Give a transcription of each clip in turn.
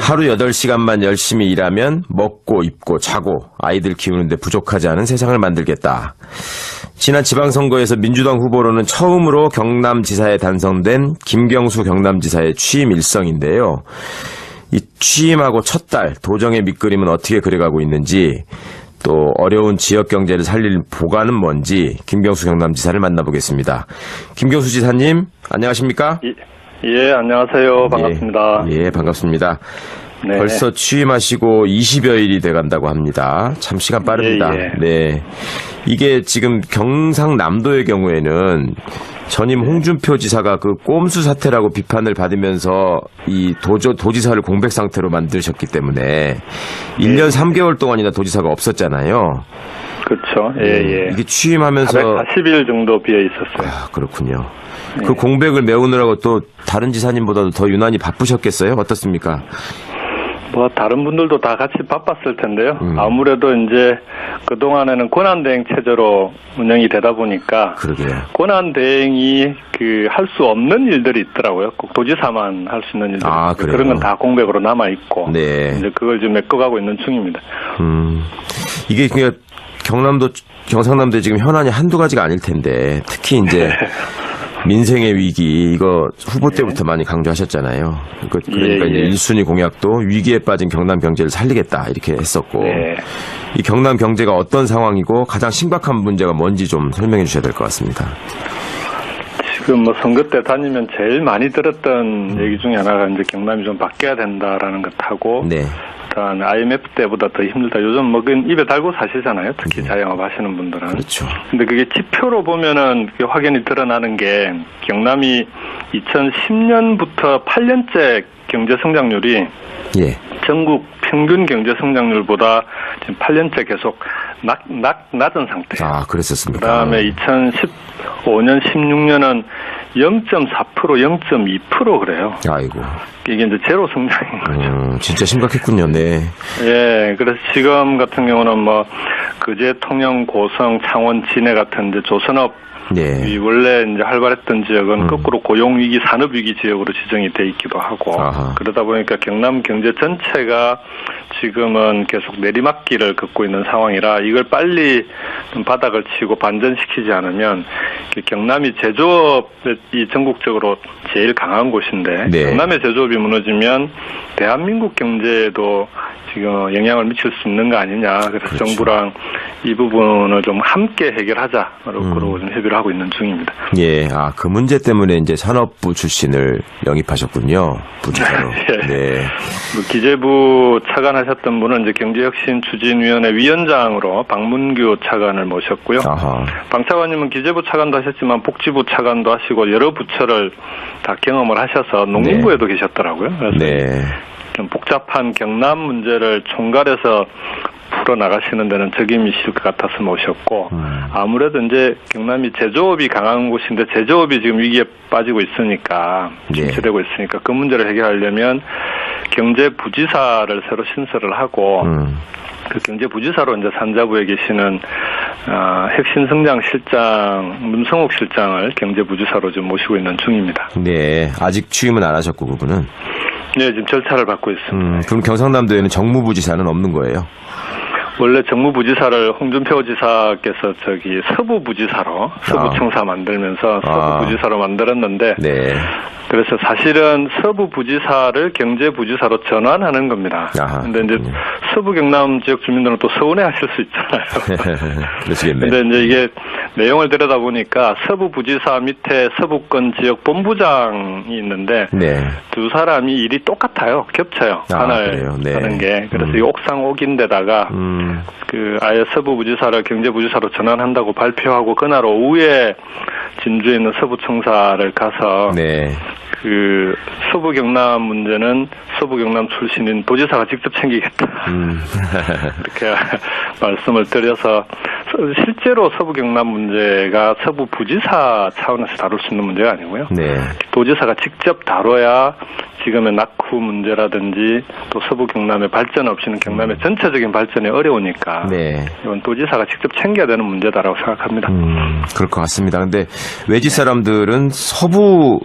하루 8시간만 열심히 일하면 먹고 입고 자고 아이들 키우는데 부족하지 않은 세상을 만들겠다. 지난 지방선거에서 민주당 후보로는 처음으로 경남지사에 당선된 김경수 경남지사의 취임 일성인데요. 이 취임하고 첫 달 도정의 밑그림은 어떻게 그려가고 있는지, 또 어려운 지역 경제를 살릴 보관은 뭔지 김경수 경남지사를 만나보겠습니다. 김경수 지사님, 안녕하십니까? 예, 안녕하세요. 반갑습니다. 예, 반갑습니다. 네. 벌써 취임하시고 20여일이 돼간다고 합니다. 참 시간 빠릅니다. 예. 네, 이게 지금 경상남도의 경우에는 전임 홍준표 지사가 그 꼼수 사태라고 비판을 받으면서 이 도지사를 공백 상태로 만드셨기 때문에 1년 3개월 동안이나 도지사가 없었잖아요. 그렇죠. 예. 이게 취임하면서 440일 정도 비어 있었어요. 아, 그렇군요. 그 공백을 메우느라고 또 다른 지사님보다도 더 유난히 바쁘셨겠어요? 어떻습니까? 뭐 다른 분들도 다 같이 바빴을 텐데요. 아무래도 이제 그동안에는 권한대행 체제로 운영이 되다 보니까 그러게요. 권한대행이 할 수 없는 일들이 있더라고요. 꼭 도지사만 할 수 있는 일들. 그런 건 다 공백으로 남아 있고. 네. 이제 그걸 좀 메꿔가고 있는 중입니다. 이게 그냥 경상남도에 지금 현안이 한두 가지가 아닐 텐데, 특히 이제 민생의 위기, 이거 후보 때부터 많이 강조하셨잖아요. 그러니까 이제 1순위 공약도 위기에 빠진 경남 경제를 살리겠다 이렇게 했었고, 이 경남 경제가 어떤 상황이고 가장 심각한 문제가 뭔지 좀 설명해 주셔야 될 것 같습니다. 지금 뭐 선거 때 다니면 제일 많이 들었던 얘기 중에 하나가 이제 경남이 좀 바뀌어야 된다라는 것하고, 일단 IMF 때보다 더 힘들다. 요즘 뭐 입에 달고 사시잖아요. 특히 자영업 하시는 분들은. 그렇죠. 근데 그게 지표로 보면은 확연히 드러나는 게, 경남이 2010년부터 8년째 경제 성장률이 전국 평균 경제 성장률보다 지금 8년째 계속 낮은 상태예요. 아, 그랬었습니까? 그다음에 2015년, 16년은 0.4%, 0.2% 그래요. 아이고. 이게 이제 제로 성장인 거죠. 진짜 심각했군요. 네. 예, 그래서 지금 같은 경우는 뭐 그제 통영, 고성, 창원, 진해 같은 이제 조선업 이 원래 이제 활발했던 지역은 거꾸로 고용위기, 산업위기 지역으로 지정이 돼 있기도 하고, 그러다 보니까 경남 경제 전체가 지금은 계속 내리막길을 걷고 있는 상황이라, 이걸 빨리 좀 바닥을 치고 반전시키지 않으면, 경남이 제조업이 전국적으로 제일 강한 곳인데, 경남의 제조업이 무너지면 대한민국 경제에도 지금 영향을 미칠 수 있는 거 아니냐. 그래서 정부랑 이 부분을 좀 함께 해결하자. 그러고 좀 협의를 하고 있는 중입니다. 예, 그 문제 때문에 이제 산업부 출신을 영입하셨군요. 부지사로. 네. 뭐 기재부 차관하셨던 분은 이제 경제혁신추진위원회 위원장으로 박문규 차관을 모셨고요. 방 차관님은 기재부 차관도 하셨지만 복지부 차관도 하시고 여러 부처를 다 경험을 하셔서 농림부에도 계셨더라고요. 그래서 좀 복잡한 경남 문제를 총괄해서 풀어나가시는 데는 적임이 있을 것 같아서 모셨고, 아무래도 이제 경남이 제조업이 강한 곳인데 제조업이 지금 위기에 빠지고 있으니까, 침체되고 있으니까 그 문제를 해결하려면 경제부지사를 새로 신설을 하고, 그 경제부지사로 이제 산자부에 계시는 혁신성장실장 문성욱 실장을 경제부지사로 지금 모시고 있는 중입니다. 네, 아직 취임은 안 하셨고 그분은. 네, 지금 절차를 받고 있습니다. 그럼 경상남도에는 정무부지사는 없는 거예요? 원래 정무부지사를 홍준표 지사께서 서부부지사로 서부청사 만들면서 서부부지사로 만들었는데, 그래서 사실은 서부부지사를 경제부지사로 전환하는 겁니다. 그런데 이제 서부 경남 지역 주민들은 또 서운해하실 수 있잖아요. 그러시겠네요. 근데 이제 이게 내용을 들여다 보니까 서부부지사 밑에 서부권 지역 본부장이 있는데 두 사람이 일이 똑같아요. 겹쳐요. 하나를 하는 게. 그래서 이 옥상옥인데다가 아예 서부부지사를 경제부지사로 전환한다고 발표하고 그날 오후에 진주에 있는 서부청사를 가서 그 서부 경남 문제는 서부 경남 출신인 도지사가 직접 챙기겠다. 이렇게 말씀을 드려서 실제로 서부 경남 문제가 서부 부지사 차원에서 다룰 수 있는 문제가 아니고요. 도지사가 직접 다뤄야 지금의 낙후 문제라든지 또 서부 경남의 발전 없이는 경남의 전체적인 발전이 어려우니까 이건 도지사가 직접 챙겨야 되는 문제다라고 생각합니다. 그럴 것 같습니다. 근데 외지 사람들은 서부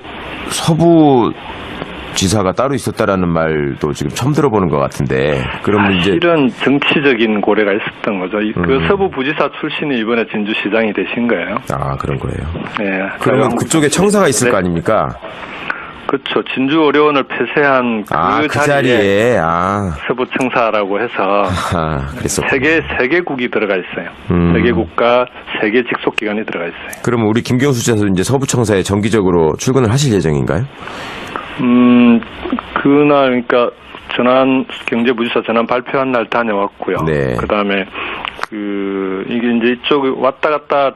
지사가 따로 있었다라는 말도 지금 처음 들어보는 것 같은데. 그러면 이제 실은 정치적인 고려가 있었던 거죠. 그 서부 부지사 출신이 이번에 진주시장이 되신 거예요. 아, 그런 거예요. 네. 그러면 그쪽에 청사가 있을 네. 거 아닙니까? 그렇죠. 진주의료원을 폐쇄한 그 자리에 서부청사라고 해서 세 개국이 들어가 있어요. 세 개국과 세 개 직속기관이 들어가 있어요. 그러면 우리 김경수 지사도 이제 서부청사에 정기적으로 출근을 하실 예정인가요? 그날 그러니까 경제부지사 전환 발표한 날 다녀왔고요. 네. 그다음에 이게 이제 이쪽 왔다 갔다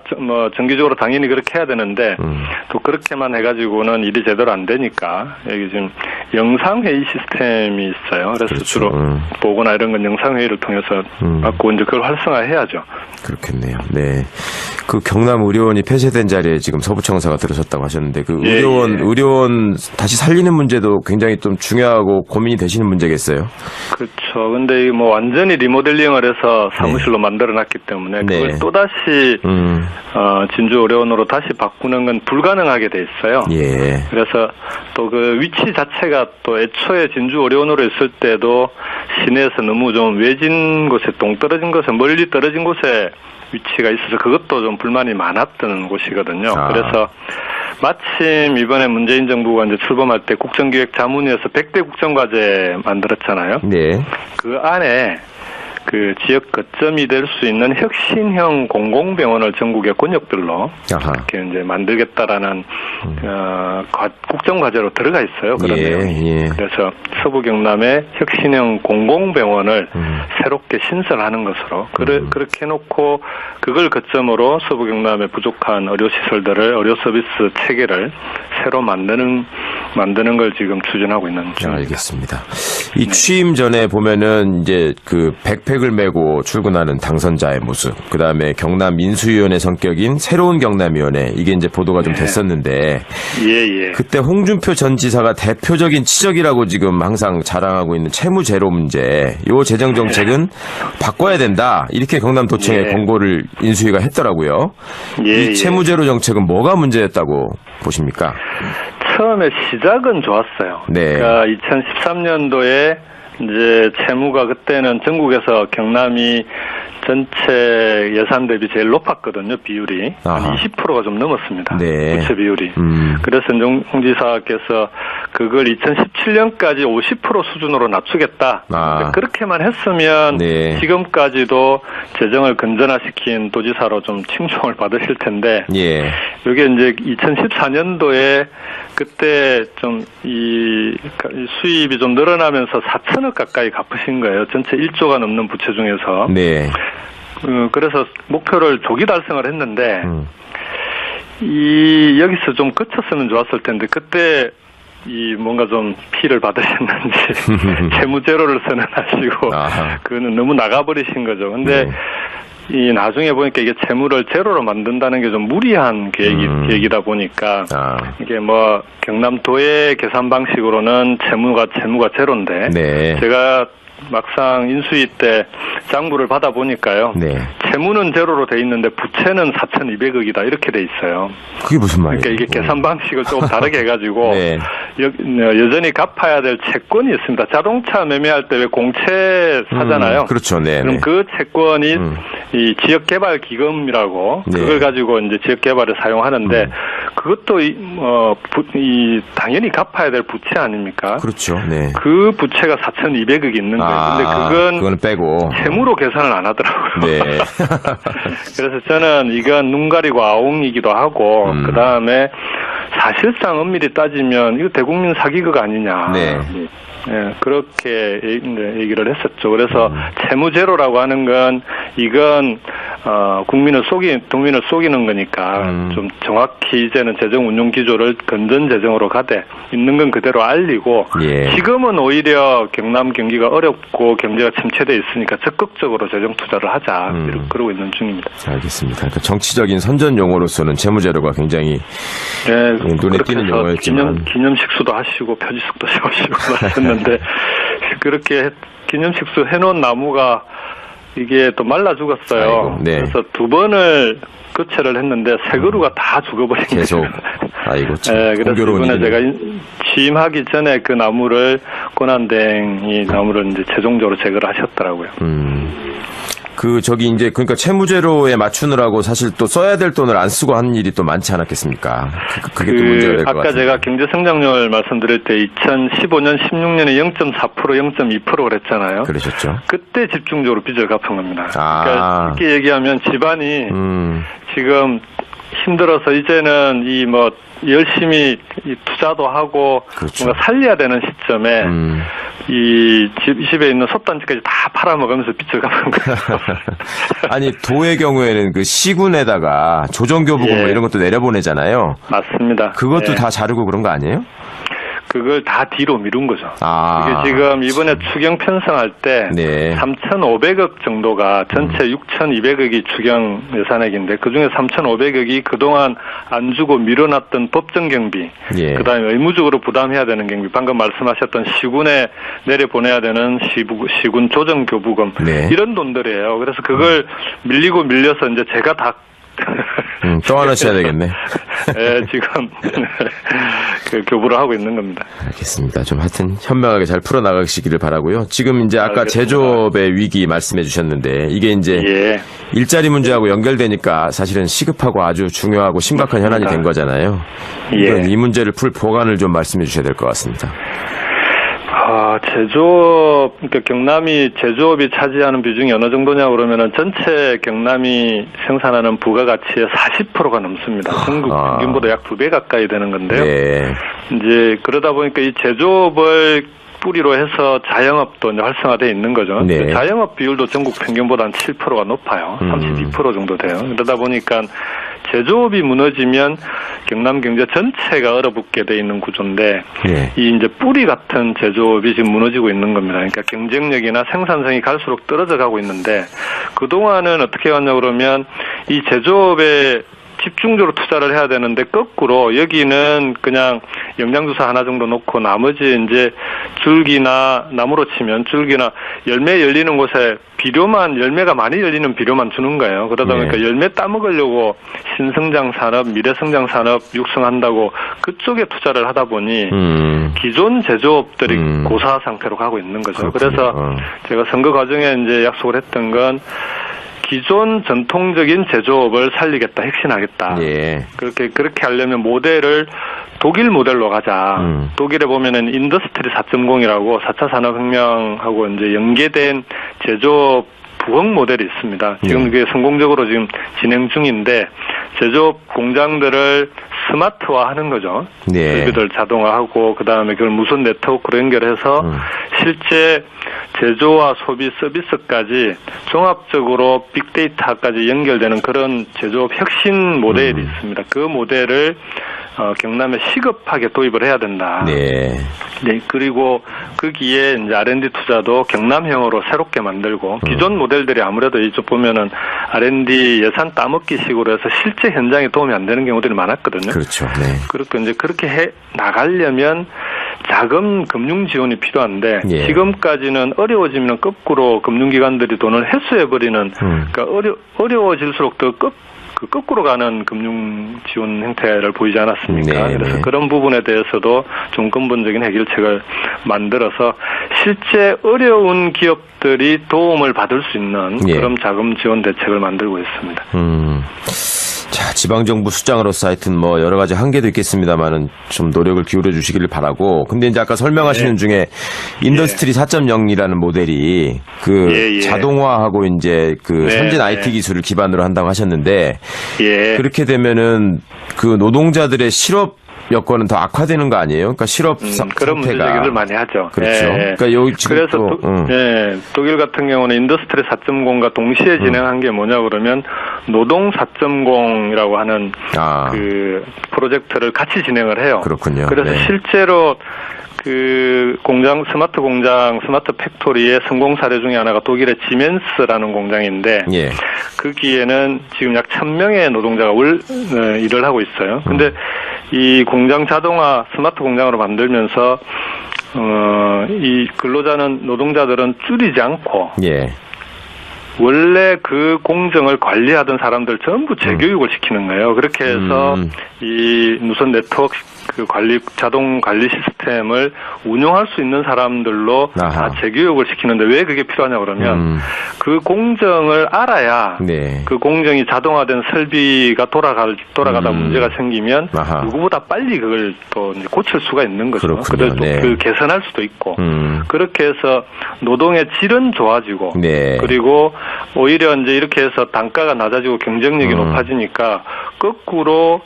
정기적으로 당연히 그렇게 해야 되는데 또 그렇게만 해가지고는 일이 제대로 안 되니까 여기 지금 영상회의 시스템이 있어요. 그래서 그렇죠. 주로 보고나 이런 건 영상회의를 통해서 받고 이제 그걸 활성화해야죠. 그렇겠네요. 네. 그 경남 의료원이 폐쇄된 자리에 지금 서부청사가 들어섰다고 하셨는데 그 예, 의료원 다시 살리는 문제도 굉장히 좀 중요하고 고민이 되시는 문제겠어요. 그렇죠. 근데 뭐 완전히 리모델링을 해서 사무실로 만들어놨기 때문에 그걸 또 다시 진주 의료원으로 다시 바꾸는 건 불가능하게 돼 있어요. 예. 그래서 또 그 위치 자체가 또 애초에 진주 의료원으로 있을 때도 시내에서 너무 좀 외진 곳에 동떨어진 곳에 멀리 떨어진 곳에 위치가 있어서 그것도 좀 불만이 많았던 곳이거든요. 그래서 마침 이번에 문재인 정부가 이제 출범할 때 국정기획 자문위에서 100대 국정과제 만들었잖아요. 네. 그 안에 그 지역 거점이 될 수 있는 혁신형 공공병원을 전국의 권역별로 이렇게 이제 만들겠다라는 국정과제로 들어가 있어요. 그런 내용이. 그래서 서부 경남의 혁신형 공공병원을 새롭게 신설하는 것으로 그렇게 해놓고 그걸 거점으로 서부 경남의 부족한 의료시설들을 의료 서비스 체계를 새로 만드는 걸 지금 추진하고 있는 중입니다. 알겠습니다. 이 취임 전에 보면은 이제 그 백팩을 메고 출근하는 당선자의 모습, 그 다음에 경남 인수위원회 성격인 새로운 경남위원회, 이게 이제 보도가 좀 됐었는데, 그때 홍준표 전 지사가 대표적인 치적이라고 지금 항상 자랑하고 있는 채무 제로 문제, 요 재정 정책은 바꿔야 된다, 이렇게 경남도청에 권고를 인수위가 했더라고요. 이 채무 제로 정책은 뭐가 문제였다고 보십니까? 처음에 시작은 좋았어요. 네. 그러니까 2013년도에 이제 채무가 그때는 전국에서 경남이 전체 예산 대비 제일 높았거든요, 비율이. 한 20%가 좀 넘었습니다. 네. 부채 비율이. 그래서 홍 지사께서 그걸 2017년까지 50% 수준으로 낮추겠다. 그렇게만 했으면 지금까지도 재정을 건전화시킨 도지사로 좀 칭송을 받으실 텐데, 이게 이제 2014년도에 그때 좀 이 수입이 좀 늘어나면서 4천억 가까이 갚으신 거예요. 전체 1조가 넘는 부채 중에서. 네. 그래서 목표를 조기 달성을 했는데 여기서 좀 그쳤으면 좋았을 텐데 그때 뭔가 좀 피를 받으셨는지 채무 제로를 선언하시고 그거는 너무 나가버리신 거죠. 근데 나중에 보니까 이게 채무를 제로로 만든다는 게 좀 무리한 계획이다 보니까 이게 뭐 경남도의 계산 방식으로는 채무가 제로인데 제가 막상 인수위 때 장부를 받아보니까요. 채무는 제로로 돼 있는데 부채는 4,200억이다 이렇게 돼 있어요. 그게 무슨 말이에요? 그러니까 이게 계산 방식을 조금 다르게 해가지고 여전히 갚아야 될 채권이 있습니다. 자동차 매매할 때 왜 공채 사잖아요. 그렇죠. 네. 그럼 그 채권이 이 지역개발기금이라고 그걸 가지고 이제 지역개발에 사용하는데 그것도 당연히 갚아야 될 부채 아닙니까? 그렇죠. 네. 그 부채가 4,200억이 있는 거예요. 근데 그건 빼고 채무로 계산을 안 하더라고요. 네. 그래서 저는 이건 눈 가리고 아웅이기도 하고 그 다음에 사실상 엄밀히 따지면 이거 대국민 사기극 아니냐. 그렇게 얘기를 했었죠. 그래서 채무 제로라고 하는 건 이건 국민을 속이는 거니까 좀 정확히 이제는 재정 운용 기조를 건전 재정으로 가되 있는 건 그대로 알리고 지금은 오히려 경남 경기가 어렵고 경제가 침체돼 있으니까 적극적으로 재정 투자를 하자 그러고 있는 중입니다. 알겠습니다. 그러니까 정치적인 선전 용어로서는 채무 제로가 굉장히 눈에 띄는 용어였지만 기념식수도 하시고 표지석도 세우시고 하셨는데 그렇게 기념식수 해놓은 나무가 이게 또 말라 죽었어요. 그래서 2번을 교체를 했는데 새 그루가 다 죽어버린 거죠. 아이고 참 그래서 이번에 제가 취임하기 전에 그 나무를 권한대행이 나무를 이제 최종적으로 제거를 하셨더라고요. 이제 그러니까 채무제로에 맞추느라고 사실 또 써야 될 돈을 안 쓰고 하는 일이 또 많지 않았겠습니까? 그게 또 문제가 될 것 같아요. 아까 제가 경제 성장률 말씀드릴 때 2015년, 16년에 0.4%, 0.2% 그랬잖아요. 그러셨죠. 그때 집중적으로 빚을 갚은 겁니다. 그러니까 쉽게 얘기하면 집안이 지금 힘들어서 이제는 열심히 투자도 하고 그렇죠. 뭔가 살려야 되는 시점에 이 집에 있는 솥단지까지 다 팔아먹으면서 빚을 갚은 거예요. 아니 도의 경우에는 그 시군에다가 조정교부금 뭐 이런 것도 내려보내잖아요. 맞습니다. 그것도 다 자르고 그런 거 아니에요? 그걸 다 뒤로 미룬 거죠. 이게 지금 이번에 추경 편성할 때 3,500억 정도가 전체 6,200억이 추경 예산액인데 그중에 3,500억이 그동안 안 주고 미뤄놨던 법정 경비, 그다음에 의무적으로 부담해야 되는 경비, 방금 말씀하셨던 시군에 내려보내야 되는 시군 조정 교부금 이런 돈들이에요. 그래서 그걸 밀리고 밀려서 이제 제가 다 또 하나 써야 되겠네. 지금 그 교부를 하고 있는 겁니다. 알겠습니다. 좀 하여튼 현명하게 잘 풀어나가시기를 바라고요. 지금 이제 아까 알겠습니다. 제조업의 위기 말씀해 주셨는데 이게 이제 일자리 문제하고 연결되니까 사실은 시급하고 아주 중요하고 심각한 현안이 된 거잖아요. 이 문제를 풀 보관을 좀 말씀해 주셔야 될 것 같습니다. 제조업, 그러니까 경남이 제조업이 차지하는 비중이 어느 정도냐 그러면은 전체 경남이 생산하는 부가가치의 40%가 넘습니다. 전국 평균보다 약 2배 가까이 되는 건데요. 이제 그러다 보니까 이 제조업을 뿌리로 해서 자영업도 이제 활성화되어 있는 거죠. 자영업 비율도 전국 평균보다 한 7%가 높아요. 32% 정도 돼요. 그러다 보니까 제조업이 무너지면 경남 경제 전체가 얼어붙게 돼 있는 구조인데 이 이제 뿌리 같은 제조업이 지금 무너지고 있는 겁니다. 그러니까 경쟁력이나 생산성이 갈수록 떨어져 가고 있는데 그동안은 어떻게 왔냐 그러면 이 제조업에 집중적으로 투자를 해야 되는데 거꾸로 여기는 그냥 영양주사 하나 정도 놓고 나머지 이제 줄기나 나무로 치면 줄기나 열매 열리는 곳에 비료만 열매가 많이 열리는 비료만 주는 거예요. 그러다 보니까 열매 따먹으려고 신성장 산업, 미래성장 산업 육성한다고 그쪽에 투자를 하다 보니 기존 제조업들이 고사 상태로 가고 있는 거죠. 그래서 제가 선거 과정에 이제 약속을 했던 건 기존 전통적인 제조업을 살리겠다, 혁신하겠다. 그렇게 하려면 모델을 독일 모델로 가자. 독일에 보면은 인더스트리 4.0이라고 4차 산업혁명하고 이제 연계된 제조업 부흥 모델이 있습니다. 지금 그게 성공적으로 지금 진행 중인데 제조업 공장들을 스마트화하는 거죠. 설비들 자동화하고 그다음에 그걸 무선 네트워크로 연결해서 실제 제조와 소비 서비스까지 종합적으로 빅데이터까지 연결되는 그런 제조업 혁신 모델이 있습니다. 그 모델을 경남에 시급하게 도입을 해야 된다. 그리고 거기에 이제 R&D 투자도 경남형으로 새롭게 만들고 기존 모델들이 아무래도 이쪽 보면은 R&D 예산 따먹기식으로 해서 실제 현장에 도움이 안 되는 경우들이 많았거든요. 그렇죠. 그렇게 이제 그렇게 해 나가려면 자금 금융 지원이 필요한데 지금까지는 어려워지면 거꾸로 금융기관들이 돈을 회수해버리는 그러니까 어려워질수록 더 거꾸로 가는 금융 지원 형태를 보이지 않았습니까? 그래서 그런 부분에 대해서도 좀 근본적인 해결책을 만들어서 실제 어려운 기업들이 도움을 받을 수 있는 그런 자금 지원 대책을 만들고 있습니다. 자, 지방정부 수장으로서 하여튼 뭐 여러 가지 한계도 있겠습니다만은 좀 노력을 기울여 주시기를 바라고. 근데 이제 아까 설명하시는 중에 인더스트리 4.0이라는 모델이 그 자동화하고 이제 그 선진 IT 기술을 기반으로 한다고 하셨는데 그렇게 되면은 그 노동자들의 실업 여건은 더 악화되는 거 아니에요? 그러니까 실업 그런 문제 제기를 많이 하죠. 그렇죠. 그러니까 여기 지금 그래서 독일 같은 경우는 인더스트리 4.0과 동시에 진행한 게 뭐냐 그러면 노동 4.0이라고 하는 그 프로젝트를 같이 진행을 해요. 그렇군요. 그래서 실제로 그 공장, 스마트 공장, 스마트 팩토리의 성공 사례 중에 하나가 독일의 지멘스라는 공장인데 거기에는 지금 약 1,000명의 노동자가 일을 하고 있어요. 근데 이 공장 자동화 스마트 공장으로 만들면서 이 근로자는 노동자들은 줄이지 않고 원래 그 공정을 관리하던 사람들 전부 재교육을 시키는 거예요. 그렇게 해서 이 무선 네트워크 그 자동 관리 시스템을 운영할 수 있는 사람들로 다 재교육을 시키는데 왜 그게 필요하냐 그러면 그 공정을 알아야 네. 그 공정이 자동화된 설비가 돌아가다 문제가 생기면 누구보다 빨리 그걸 또 이제 고칠 수가 있는 거죠. 그래서 네. 그 개선할 수도 있고 그렇게 해서 노동의 질은 좋아지고 네. 그리고 오히려 이제 이렇게 해서 단가가 낮아지고 경쟁력이 높아지니까 거꾸로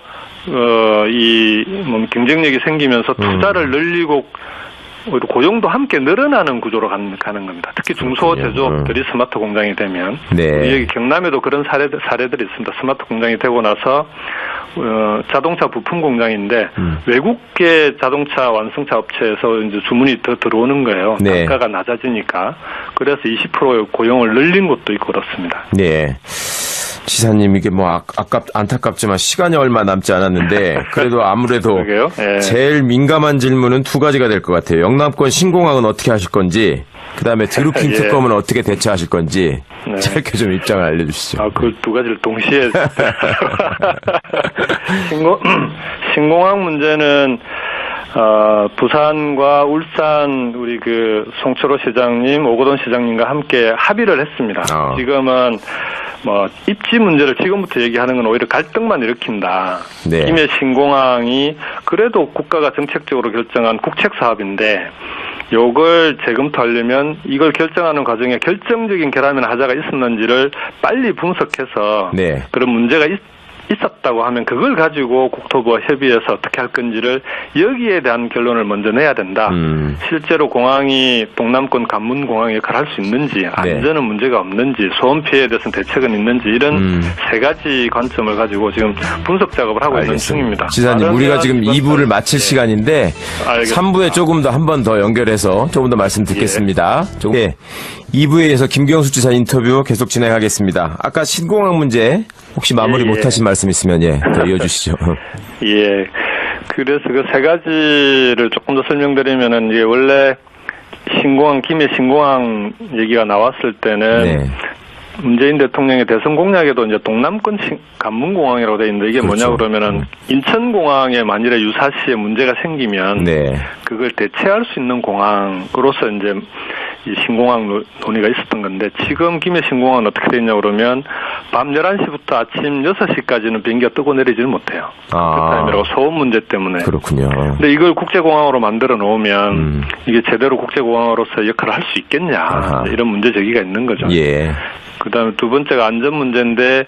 경쟁력이 생기면서 투자를 늘리고 고용도 함께 늘어나는 구조로 가는 겁니다. 특히 중소제조업들이 스마트 공장이 되면 네. 여기 경남에도 그런 사례들이 있습니다. 스마트 공장이 되고 나서 자동차 부품 공장인데 외국계 자동차 완성차 업체에서 이제 주문이 더 들어오는 거예요. 네. 단가가 낮아지니까. 그래서 20% 고용을 늘린 것도 있고 그렇습니다. 네. 지사님 이게 뭐 안타깝지만 시간이 얼마 남지 않았는데 그래도 아무래도 네. 제일 민감한 질문은 두 가지가 될 것 같아요. 영남권 신공항은 어떻게 하실 건지 그다음에 드루킹 특검은 어떻게 대처하실 건지 짧게 좀 입장을 알려주시죠. 그 두 가지를 동시에 신공항 문제는 부산과 울산 우리 그 송철호 시장님, 오거돈 시장님과 함께 합의를 했습니다. 지금은 입지 문제를 지금부터 얘기하는 건 오히려 갈등만 일으킨다. 네. 김해 신공항이 그래도 국가가 정책적으로 결정한 국책 사업인데 요걸 재검토하려면 이걸 결정하는 과정에 결정적인 결함이나 하자가 있었는지를 빨리 분석해서 네. 그런 문제가 있었다고 하면 그걸 가지고 국토부와 협의해서 어떻게 할 건지를 여기에 대한 결론을 먼저 내야 된다. 실제로 공항이 동남권 관문공항 역할을 할 수 있는지 안전은 문제가 없는지 소음 피해에 대해서는 대책은 있는지 이런 세 가지 관점을 가지고 지금 분석 작업을 하고 있는 중입니다. 지사님 우리가 지금 2부를 마칠 시간인데 3부에 조금 더 한 번 더 연결해서 조금 더 말씀 듣겠습니다. 2부에서 김경수 지사 인터뷰 계속 진행하겠습니다. 아까 신공항 문제 혹시 마무리 못하신 말씀 있으면 더 이어주시죠. 그래서 그 세 가지를 조금 더 설명드리면은 이게 원래 김해 신공항 얘기가 나왔을 때는 문재인 대통령의 대선 공약에도 이제 동남권 관문공항이라고 돼 있는데 이게 뭐냐 그러면은 인천공항에 만일에 유사시에 문제가 생기면 그걸 대체할 수 있는 공항으로서 이제 이 신공항 논의가 있었던 건데 지금 김해 신공항은 어떻게 돼 있냐 그러면 밤 11시부터 아침 6시까지는 비행기가 뜨고 내리지를 못해요. 그 타임이라고 소음 문제 때문에. 그렇군요. 근데 이걸 국제공항으로 만들어 놓으면 이게 제대로 국제공항으로서 역할을 할 수 있겠냐 이런 문제 제기가 있는 거죠. 그다음에 두 번째가 안전 문제인데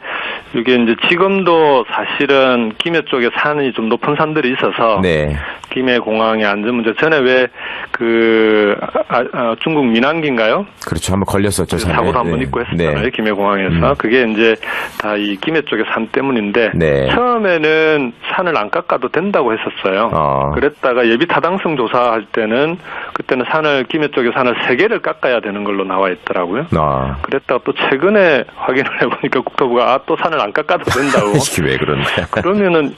이게 이제 지금도 사실은 김해 쪽에 산이 좀 높은 산들이 있어서 김해 공항의 안전 문제 전에 왜 중국 민항기인가요? 그렇죠. 한번 걸렸었죠. 사고도 한번 있고 했었잖아요. 김해 공항에서 그게 이제 다 이 김해 쪽의 산 때문인데 처음에는 산을 안 깎아도 된다고 했었어요. 그랬다가 예비 타당성 조사할 때는 그때는 김해 쪽의 산을 3개를 깎아야 되는 걸로 나와 있더라고요. 그랬다가 또 최근에 확인을 해보니까 국토부가 또 산을 안 깎아도 된다고. 이게 왜 그런데? 그러면은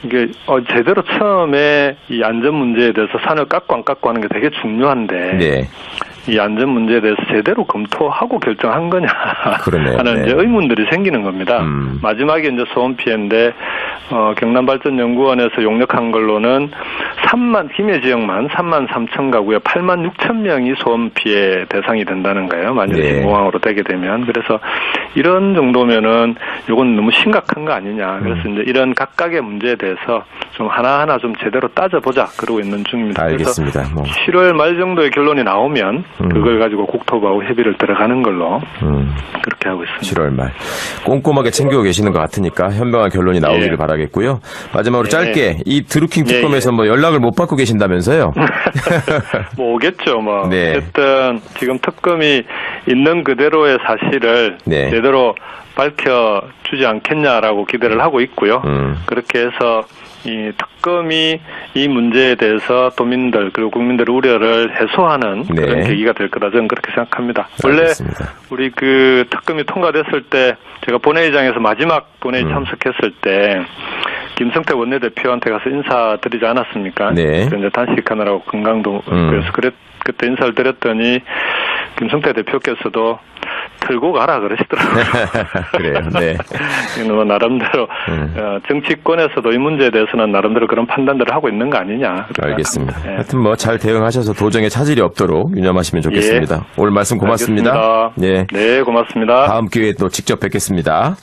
이게 제대로 처음에 이 안전 문제에 대해서 산을 깎고 안 깎고 하는 게 되게 중요한데 이 안전 문제에 대해서 제대로 검토하고 결정한 거냐 하는 이제 의문들이 생기는 겁니다. 마지막에 이제 소음 피해인데 경남발전연구원에서 용역한 걸로는 김해 지역만 3만 3천 가구에 8만 6천 명이 소음 피해 대상이 된다는 거예요. 만약에 신공항으로 되게 되면. 그래서 이런 정도면은 이건 너무 심각한 거 아니냐. 그래서 이제 이런 각각의 문제에 대해서 좀 하나하나 좀 제대로 따져보자 그러고 있는 중입니다. 알겠습니다. 그래서 7월 말 정도의 결론이 나오면 그걸 가지고 국토부하고 협의를 들어가는 걸로 그렇게 하고 있습니다. 7월 말. 꼼꼼하게 챙기고 계시는 것 같으니까 현명한 결론이 나오기를 바라겠고요. 마지막으로 짧게 이 드루킹 특검에서 뭐 연락을 못 받고 계신다면서요? 뭐 오겠죠. 어쨌든 지금 특검이 있는 그대로의 사실을 제대로 밝혀주지 않겠냐라고 기대를 하고 있고요. 그렇게 해서 이 특검이 이 문제에 대해서 도민들 그리고 국민들의 우려를 해소하는 그런 계기가 될 거다 저는 그렇게 생각합니다. 알겠습니다. 원래 우리 그 특검이 통과됐을 때 제가 본회의장에서 마지막 본회의 참석했을 때 김성태 원내대표한테 가서 인사드리지 않았습니까? 그래서 이제 단식하느라고 건강도 그래서 그때 인사를 드렸더니 김성태 대표께서도 들고 가라 그러시더라고요. 그래요. 네. 이건 뭐 나름대로 정치권에서도 이 문제에 대해서는 나름대로 그런 판단들을 하고 있는 거 아니냐. 알겠습니다. 네. 하여튼 뭐 잘 대응하셔서 도정에 차질이 없도록 유념하시면 좋겠습니다. 오늘 말씀 고맙습니다. 알겠습니다. 네, 고맙습니다. 다음 기회에 또 직접 뵙겠습니다.